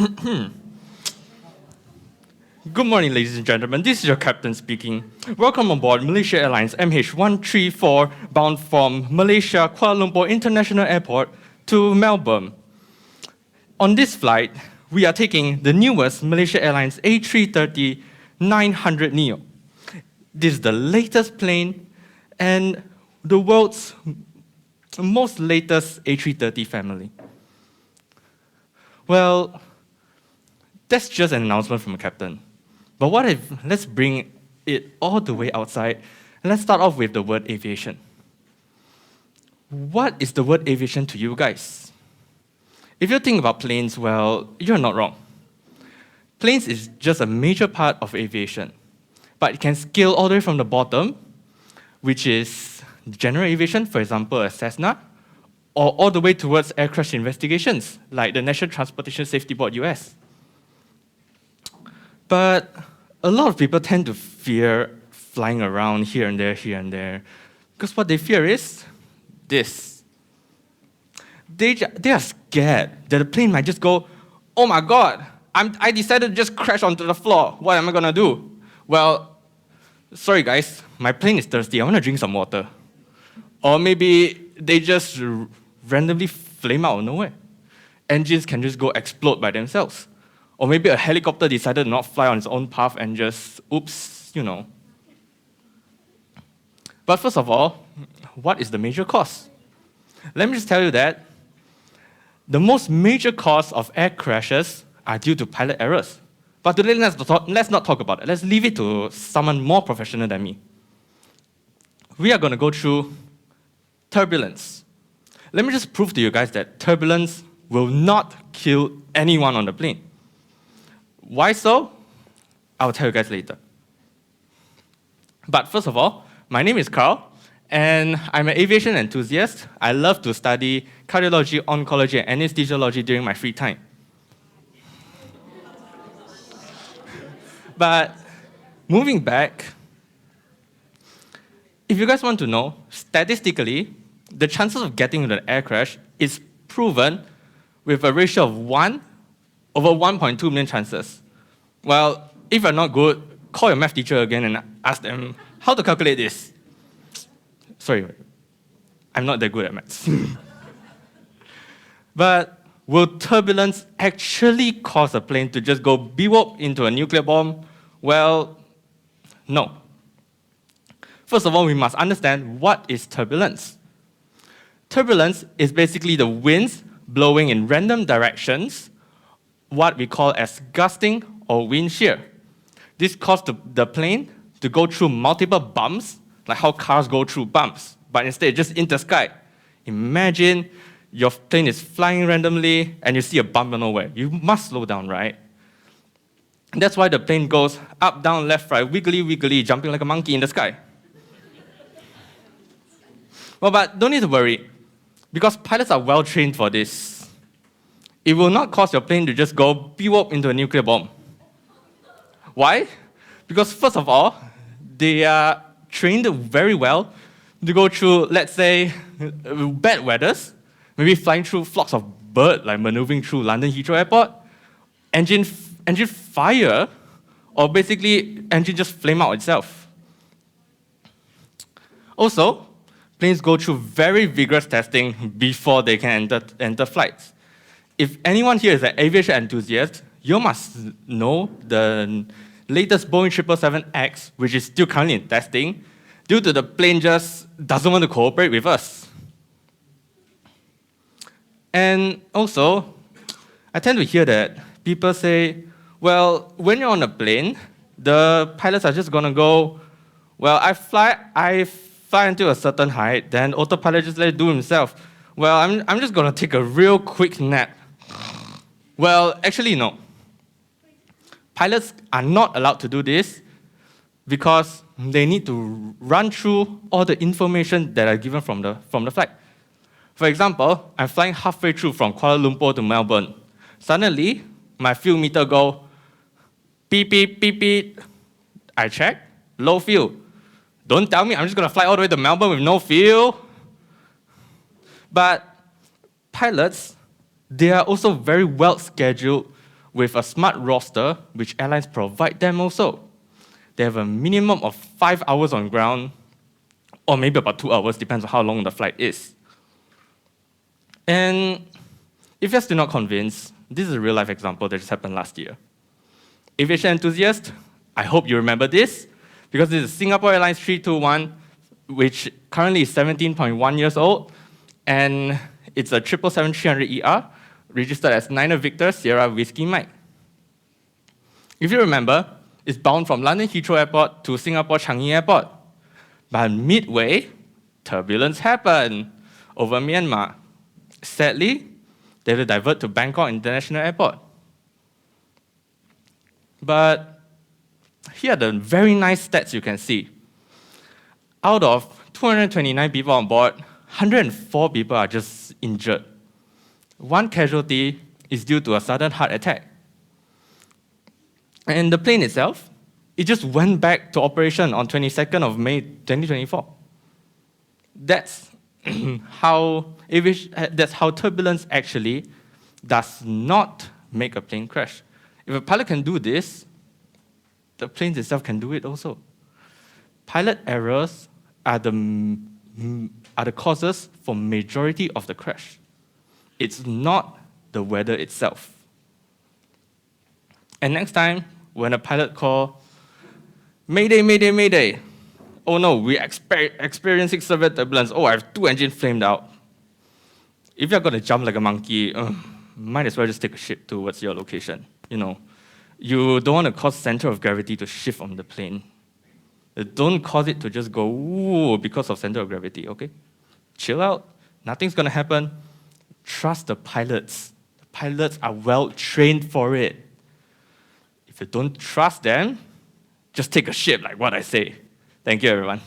Good morning, ladies and gentlemen. This is your captain speaking. Welcome aboard Malaysia Airlines MH134, bound from Malaysia Kuala Lumpur International Airport to Melbourne. On this flight, we are taking the newest Malaysia Airlines A330-900 Neo. This is the latest plane and the world's most latest A330 family. Well, that's just an announcement from a captain. But what if, let's bring it all the way outside, and let's start off with the word aviation. What is the word aviation to you guys? If you think about planes, well, you're not wrong. Planes is just a major part of aviation, but it can scale all the way from the bottom, which is general aviation, for example, a Cessna, or all the way towards air crash investigations, like the National Transportation Safety Board US. But a lot of people tend to fear flying around here and there, because what they fear is this. They are scared that the plane might just go, oh my God, I decided to just crash onto the floor. What am I gonna do? Well, sorry guys, my plane is thirsty. I wanna drink some water. Or maybe they just randomly flame out of nowhere. Engines can just go explode by themselves. Or maybe a helicopter decided to not fly on its own path and just, oops, you know. But first of all, what is the major cause? Let me just tell you that the most major cause of air crashes are due to pilot errors. But today, let's not talk about it. Let's leave it to someone more professional than me. We are going to go through turbulence. Let me just prove to you guys that turbulence will not kill anyone on the plane. Why so? I'll tell you guys later. But first of all, my name is Carl, and I'm an aviation enthusiast. I love to study cardiology, oncology, and anesthesiology during my free time. But moving back, if you guys want to know, statistically, the chances of getting into an air crash is proven with a ratio of 1 over 1.2 million chances. Well, if you're not good, call your math teacher again and ask them how to calculate this. Sorry, I'm not that good at maths. But will turbulence actually cause a plane to just go beep into a nuclear bomb? Well, no. First of all, we must understand what is turbulence. Turbulence is basically the winds blowing in random directions, what we call as gusting or wind shear. This caused the plane to go through multiple bumps, like how cars go through bumps, but instead just in the sky. Imagine your plane is flying randomly and you see a bump nowhere. You must slow down, right? And that's why the plane goes up, down, left, right, wiggly, jumping like a monkey in the sky. Well, but don't need to worry, because pilots are well trained for this. It will not cause your plane to just go beep into a nuclear bomb. Why? Because first of all, they are trained very well to go through, let's say, bad weathers, maybe flying through flocks of birds, like maneuvering through London Heathrow Airport, engine fire, or basically engine just flame out itself. Also, planes go through very vigorous testing before they can enter flights. If anyone here is an aviation enthusiast, you must know the latest Boeing 777X, which is still currently in testing, due to the plane just doesn't want to cooperate with us. And also, I tend to hear that people say, well, when you're on a plane, the pilots are just going to go, well, I fly until a certain height, then autopilot just let it do himself. Well, I'm just going to take a real quick nap. Well, actually, no. Pilots are not allowed to do this because they need to run through all the information that are given from the flight. For example, I'm flying halfway through from Kuala Lumpur to Melbourne. Suddenly, my fuel meter go beep, beep, beep, beep. I check, low fuel. Don't tell me I'm just going to fly all the way to Melbourne with no fuel. But pilots, they are also very well scheduled with a smart roster, which airlines provide them also. They have a minimum of 5 hours on ground, or maybe about 2 hours, depends on how long the flight is. And if you're still not convinced, this is a real-life example that just happened last year. Aviation enthusiasts, I hope you remember this, because this is Singapore Airlines 321, which currently is 17.1 years old, and it's a 777-300ER, registered as Niner Victor Sierra Whiskey Mike. If you remember, it's bound from London Heathrow Airport to Singapore Changi Airport. But midway, turbulence happened over Myanmar. Sadly, they had to divert to Bangkok International Airport. But here are the very nice stats you can see. Out of 229 people on board, 104 people are just injured. One casualty is due to a sudden heart attack. And the plane itself, it just went back to operation on 22nd of May 2024. That's that's how turbulence actually does not make a plane crash. If a pilot can do this, the plane itself can do it also. Pilot errors are the causes for majority of the crash. It's not the weather itself. And next time, when a pilot call, "Mayday, mayday, mayday," "Oh no, we're experiencing severe turbulence. Oh, I have 2 engines flamed out." If you're going to jump like a monkey, might as well just take a ship towards your location. You don't want to cause center of gravity to shift on the plane. Don't cause it to just go ooh because of center of gravity, okay? Chill out. Nothing's going to happen. Trust the pilots. The pilots are well trained for it. If you don't trust them, just take a ship like what I say. Thank you, everyone.